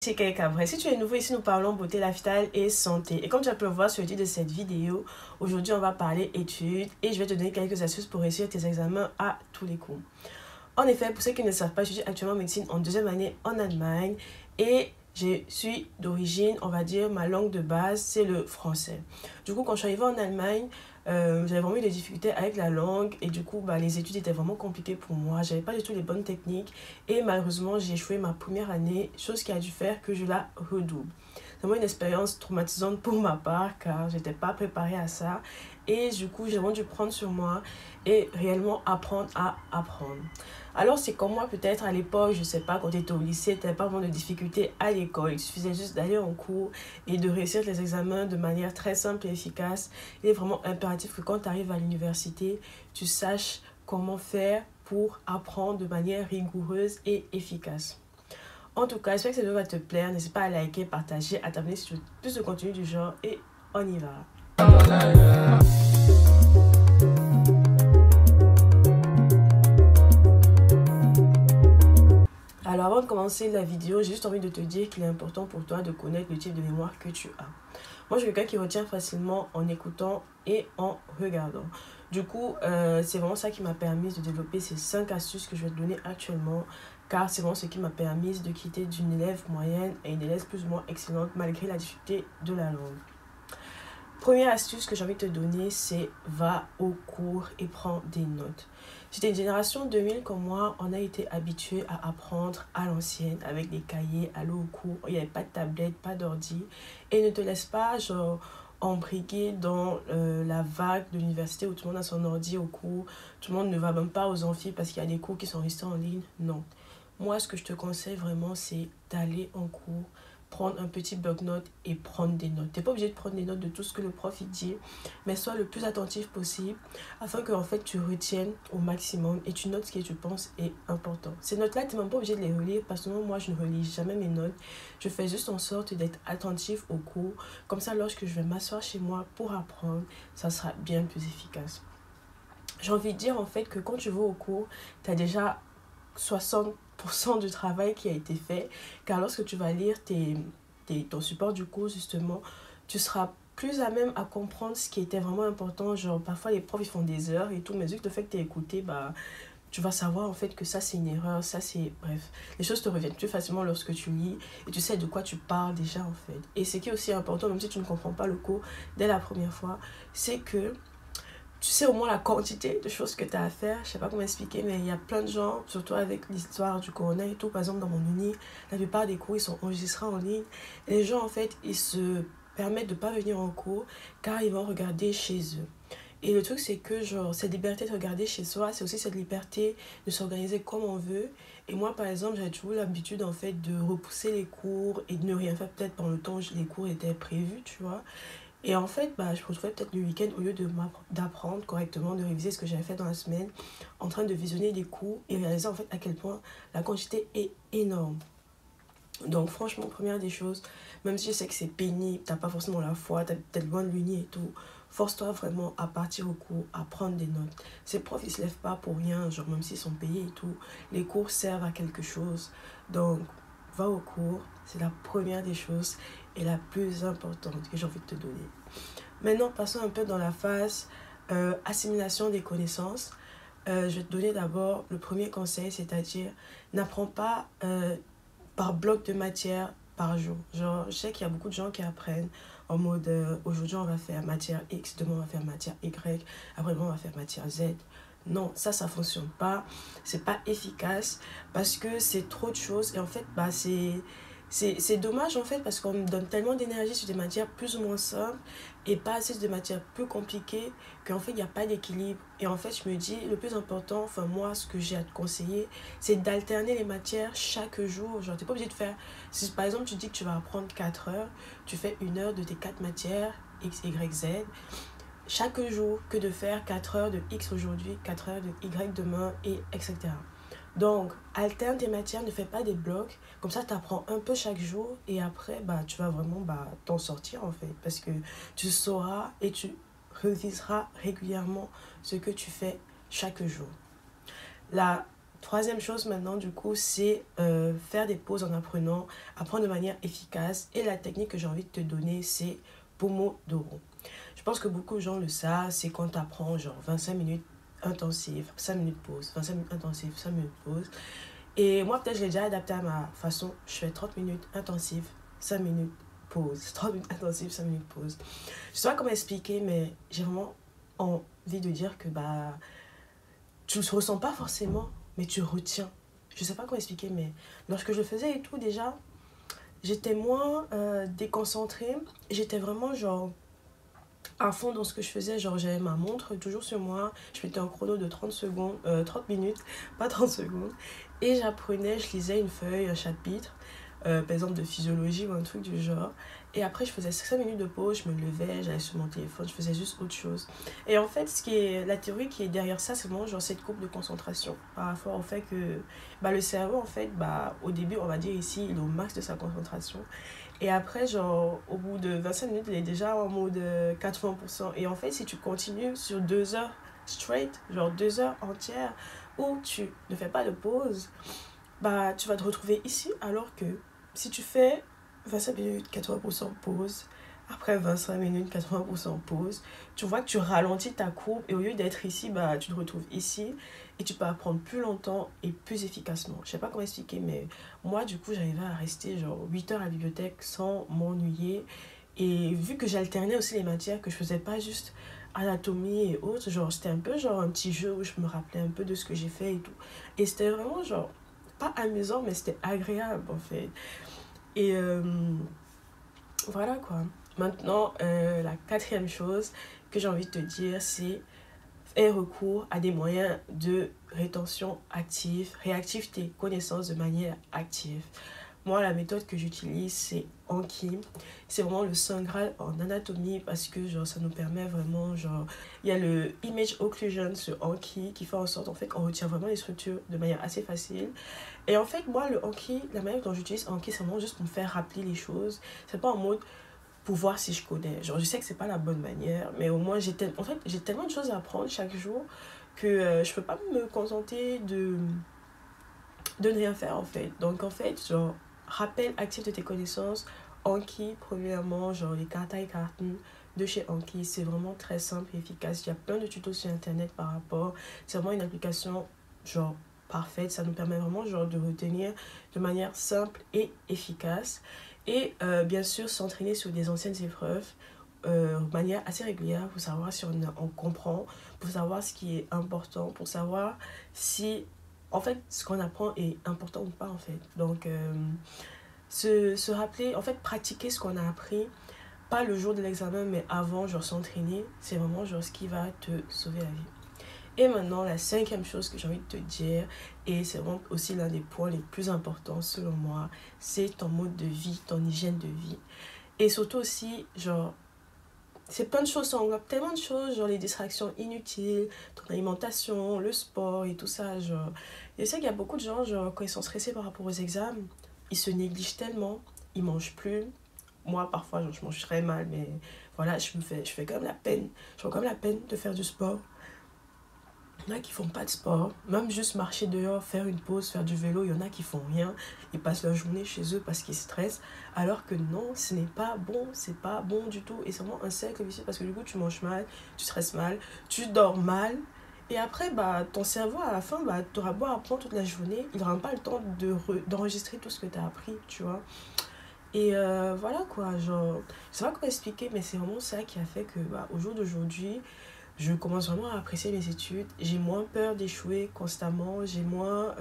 C'est Kay. Si tu es nouveau ici, nous parlons beauté, lifestyle et santé. Et comme tu as pu le voir sur le titre de cette vidéo, aujourd'hui on va parler études et je vais te donner quelques astuces pour réussir tes examens à tous les coups. En effet, pour ceux qui ne savent pas, je suis actuellement en médecine en deuxième année en Allemagne et je suis d'origine, on va dire, ma langue de base, c'est le français. Du coup, quand je suis arrivée en Allemagne, j'avais vraiment eu des difficultés avec la langue et du coup, les études étaient vraiment compliquées pour moi. J'avais pas du tout les bonnes techniques et malheureusement, j'ai échoué ma première année, chose qui a dû faire que je la redouble. C'est vraiment une expérience traumatisante pour ma part car j'étais pas préparée à ça et du coup, j'ai vraiment dû prendre sur moi et réellement apprendre à apprendre. Alors c'est comme moi peut-être à l'époque, je sais pas, quand tu étais au lycée, tu n'avais pas vraiment de difficultés à l'école. Il suffisait juste d'aller en cours et de réussir les examens de manière très simple et efficace. Il est vraiment impératif que quand tu arrives à l'université, tu saches comment faire pour apprendre de manière rigoureuse et efficace. En tout cas, j'espère que cette vidéo va te plaire. N'hésite pas à liker, partager, à t'abonner si tu veux plus de contenu du genre et on y va. Alors avant de commencer la vidéo, j'ai juste envie de te dire qu'il est important pour toi de connaître le type de mémoire que tu as. Moi, je suis quelqu'un qui retient facilement en écoutant et en regardant. Du coup, c'est vraiment ça qui m'a permis de développer ces 5 astuces que je vais te donner actuellement. Car c'est vraiment ce qui m'a permis de quitter d'une élève moyenne à une élève plus ou moins excellente malgré la difficulté de la langue. Première astuce que j'ai envie de te donner, c'est va au cours et prends des notes. J'étais une génération 2000 comme moi, on a été habitué à apprendre à l'ancienne avec des cahiers, aller au cours. Il n'y avait pas de tablette, pas d'ordi. Et ne te laisse pas embriguer dans la vague de l'université où tout le monde a son ordi au cours. Tout le monde ne va même pas aux amphis parce qu'il y a des cours qui sont restés en ligne. Non. Moi, ce que je te conseille vraiment, c'est d'aller en cours, prendre un petit bloc-notes et prendre des notes. Tu n'es pas obligé de prendre des notes de tout ce que le prof il dit, mais sois le plus attentif possible afin que en fait, tu retiennes au maximum et tu notes ce que tu penses est important. Ces notes-là, tu n'es même pas obligé de les relire parce que moi, je ne relis jamais mes notes. Je fais juste en sorte d'être attentif au cours. Comme ça, lorsque je vais m'asseoir chez moi pour apprendre, ça sera bien plus efficace. J'ai envie de dire en fait que quand tu vas au cours, tu as déjà 60% du travail qui a été fait, car lorsque tu vas lire ton support du cours, justement, tu seras plus à même à comprendre ce qui était vraiment important. Genre, parfois, les profs, ils font des heures et tout, mais vu que le fait que tu as écouté, tu vas savoir en fait que ça, c'est une erreur, ça, c'est... Bref, les choses te reviennent plus facilement lorsque tu lis et tu sais de quoi tu parles déjà, en fait. Et ce qui est aussi important, même si tu ne comprends pas le cours dès la première fois, c'est que tu sais au moins la quantité de choses que tu as à faire. Je sais pas comment expliquer, mais il y a plein de gens, surtout avec l'histoire du corona et tout. Par exemple, dans mon uni, la plupart des cours, ils sont enregistrés en ligne. Et les gens, en fait, ils se permettent de pas venir en cours car ils vont regarder chez eux. Et le truc, c'est que cette liberté de regarder chez soi, c'est aussi cette liberté de s'organiser comme on veut. Et moi, par exemple, j'avais toujours l'habitude, en fait, de repousser les cours et de ne rien faire peut-être pendant le temps où les cours étaient prévus, tu vois. Et en fait, je me retrouvais peut-être le week-end, au lieu d'apprendre correctement, de réviser ce que j'avais fait dans la semaine, en train de visionner des cours et réaliser en fait à quel point la quantité est énorme. Donc franchement, première des choses, même si je sais que c'est pénible, t'as pas forcément la foi, t'es peut-être loin de l'uni et tout, force-toi vraiment à partir au cours, à prendre des notes. Ces profs, ils se lèvent pas pour rien, genre même s'ils sont payés et tout, les cours servent à quelque chose. Donc, va au cours, c'est la première des choses et la plus importante que j'ai envie de te donner. Maintenant, passons un peu dans la phase assimilation des connaissances. Je vais te donner d'abord le premier conseil, c'est-à-dire n'apprends pas par bloc de matière par jour. Genre, je sais qu'il y a beaucoup de gens qui apprennent en mode aujourd'hui on va faire matière X, demain on va faire matière Y, après-demain on va faire matière Z. Non, ça fonctionne pas, c'est pas efficace parce que c'est trop de choses et en fait, c'est dommage en fait parce qu'on me donne tellement d'énergie sur des matières plus ou moins simples et pas assez sur des matières plus compliquées qu'en fait il n'y a pas d'équilibre. Et en fait je me dis le plus important, enfin moi ce que j'ai à te conseiller, c'est d'alterner les matières chaque jour. Genre t'es pas obligé de faire, si par exemple tu dis que tu vas apprendre 4 heures, tu fais 1 heure de tes 4 matières, X, Y, Z, chaque jour que de faire 4 heures de X aujourd'hui, 4 heures de Y demain et etc. Donc, alterne tes matières, ne fais pas des blocs. Comme ça, tu apprends un peu chaque jour et après, tu vas vraiment t'en sortir en fait. Parce que tu sauras et tu réviseras régulièrement ce que tu fais chaque jour. La Troisième chose maintenant, du coup, c'est faire des pauses en apprenant, apprendre de manière efficace. Et la technique que j'ai envie de te donner, c'est Pomodoro. Je pense que beaucoup de gens le savent, c'est quand tu apprends genre 25 minutes intensives, 5 minutes pause, 25 minutes intensives, 5 minutes pause. Et moi, peut-être, je l'ai déjà adapté à ma façon. Je fais 30 minutes intensives, 5 minutes pause, 30 minutes intensives, 5 minutes pause. Je sais pas comment expliquer, mais j'ai vraiment envie de dire que bah, tu ne ressens pas forcément, mais tu retiens. Je sais pas comment expliquer, mais lorsque je faisais et tout, déjà, j'étais moins déconcentrée. J'étais vraiment genre à fond dans ce que je faisais. Genre, j'avais ma montre toujours sur moi. Je mettais un chrono de 30 secondes, 30 minutes, pas 30 secondes. Et j'apprenais, je lisais une feuille, un chapitre, par exemple de physiologie ou un truc du genre. Et après, je faisais 5 minutes de pause, je me levais, j'allais sur mon téléphone, je faisais juste autre chose. Et en fait, la théorie qui est derrière ça, c'est vraiment genre cette courbe de concentration par rapport au fait que bah, le cerveau, en fait, bah, au début, on va dire ici, il est au max de sa concentration. Et après, genre, au bout de 25 minutes, il est déjà en mode 80%. Et en fait, si tu continues sur 2 heures straight, genre 2 heures entières, où tu ne fais pas de pause, bah, tu vas te retrouver ici. Alors que si tu fais 25 minutes, 80% pause, après 25 minutes, 80% pause, tu vois que tu ralentis ta courbe. Et au lieu d'être ici, bah, tu te retrouves ici. Et tu peux apprendre plus longtemps et plus efficacement. Je sais pas comment expliquer, mais moi, du coup, j'arrivais à rester genre 8 heures à la bibliothèque sans m'ennuyer. Et vu que j'alternais aussi les matières, que je faisais pas juste anatomie et autres, genre c'était un peu genre un petit jeu où je me rappelais un peu de ce que j'ai fait et tout. Et c'était vraiment genre, pas amusant, mais c'était agréable en fait. Et voilà quoi. Maintenant, la quatrième chose que j'ai envie de te dire, c'est faire recours à des moyens de rétention active, réactive tes connaissances de manière active. Moi, la méthode que j'utilise, c'est Anki. C'est vraiment le saint graal en anatomie parce que genre, ça nous permet vraiment, genre, il y a le image occlusion sur Anki qui fait en sorte en fait, qu'on retient vraiment les structures de manière assez facile. Et en fait, moi, le Anki, la manière dont j'utilise Anki, c'est vraiment juste pour me faire rappeler les choses. C'est pas en mode pour voir si je connais. Genre, je sais que c'est pas la bonne manière, mais au moins, en fait, j'ai tellement de choses à apprendre chaque jour que je peux pas me contenter de ne rien faire, en fait. Donc, en fait, genre, rappel actif de tes connaissances. Anki, premièrement, genre les Karta et Karten de chez Anki, c'est vraiment très simple et efficace. Il y a plein de tutos sur Internet par rapport. C'est vraiment une application, genre, parfaite. Ça nous permet vraiment, genre, de retenir de manière simple et efficace. Et bien sûr, s'entraîner sur des anciennes épreuves de manière assez régulière pour savoir si on comprend, pour savoir ce qui est important, pour savoir si en fait ce qu'on apprend est important ou pas en fait. Donc se rappeler, en fait pratiquer ce qu'on a appris, pas le jour de l'examen mais avant, genre s'entraîner, c'est vraiment genre ce qui va te sauver la vie. Et maintenant, la cinquième chose que j'ai envie de te dire, et c'est vraiment aussi l'un des points les plus importants selon moi, c'est ton mode de vie, ton hygiène de vie. Et surtout aussi, genre, c'est plein de choses, ça englobe tellement de choses, genre les distractions inutiles, ton alimentation, le sport et tout ça, genre. Et je sais qu'il y a beaucoup de gens, genre, quand ils sont stressés par rapport aux examens, ils se négligent tellement, ils mangent plus. Moi, parfois, genre, je mange très mal, mais voilà, je fais quand même la peine, je fais quand même la peine de faire du sport. Il y en a qui font pas de sport, même juste marcher dehors, faire une pause, faire du vélo, il y en a qui font rien, ils passent leur journée chez eux parce qu'ils stressent, alors que non, ce n'est pas bon, c'est pas bon du tout, et c'est vraiment un cercle vicieux parce que du coup tu manges mal, tu stresses mal, tu dors mal, et après bah ton cerveau à la fin, bah t'auras beau apprendre toute la journée, il n'aura pas le temps d'enregistrer tout ce que tu as appris, tu vois. Et voilà quoi, genre, je sais pas comment expliquer, mais c'est vraiment ça qui a fait que bah, au jour d'aujourd'hui, je commence vraiment à apprécier mes études. J'ai moins peur d'échouer constamment. J'ai moins.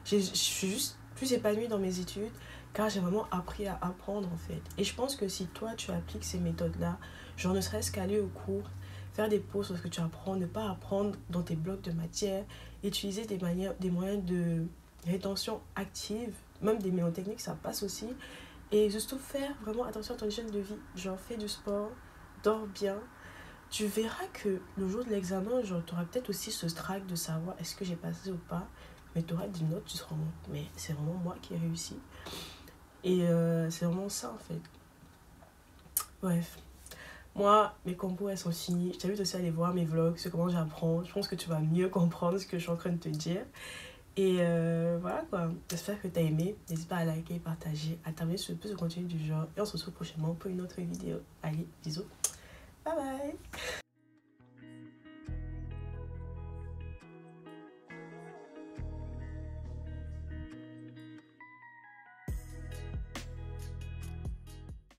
Je suis juste plus épanouie dans mes études car j'ai vraiment appris à apprendre en fait. Et je pense que si toi tu appliques ces méthodes-là, genre ne serait-ce qu'aller au cours, faire des pauses sur ce que tu apprends, ne pas apprendre dans tes blocs de matière, utiliser des moyens de rétention active, même des mnémotechniques, ça passe aussi. Et surtout faire vraiment attention à ton hygiène de vie. Genre fais du sport, dors bien, tu verras que le jour de l'examen, genre, tu auras peut-être aussi ce stress de savoir est-ce que j'ai passé ou pas, mais tu auras des notes, tu seras en mode, mais c'est vraiment moi qui ai réussi. Et c'est vraiment ça en fait. Bref. Moi, mes compos, elles sont finies. Je t'invite aussi à aller voir mes vlogs, c'est comment j'apprends. Je pense que tu vas mieux comprendre ce que je suis en train de te dire. Et voilà quoi. J'espère que tu as aimé. N'hésite pas à liker, partager, à t'abonner sur plus de contenu du genre. Et on se retrouve prochainement pour une autre vidéo. Allez, bisous. Bye bye.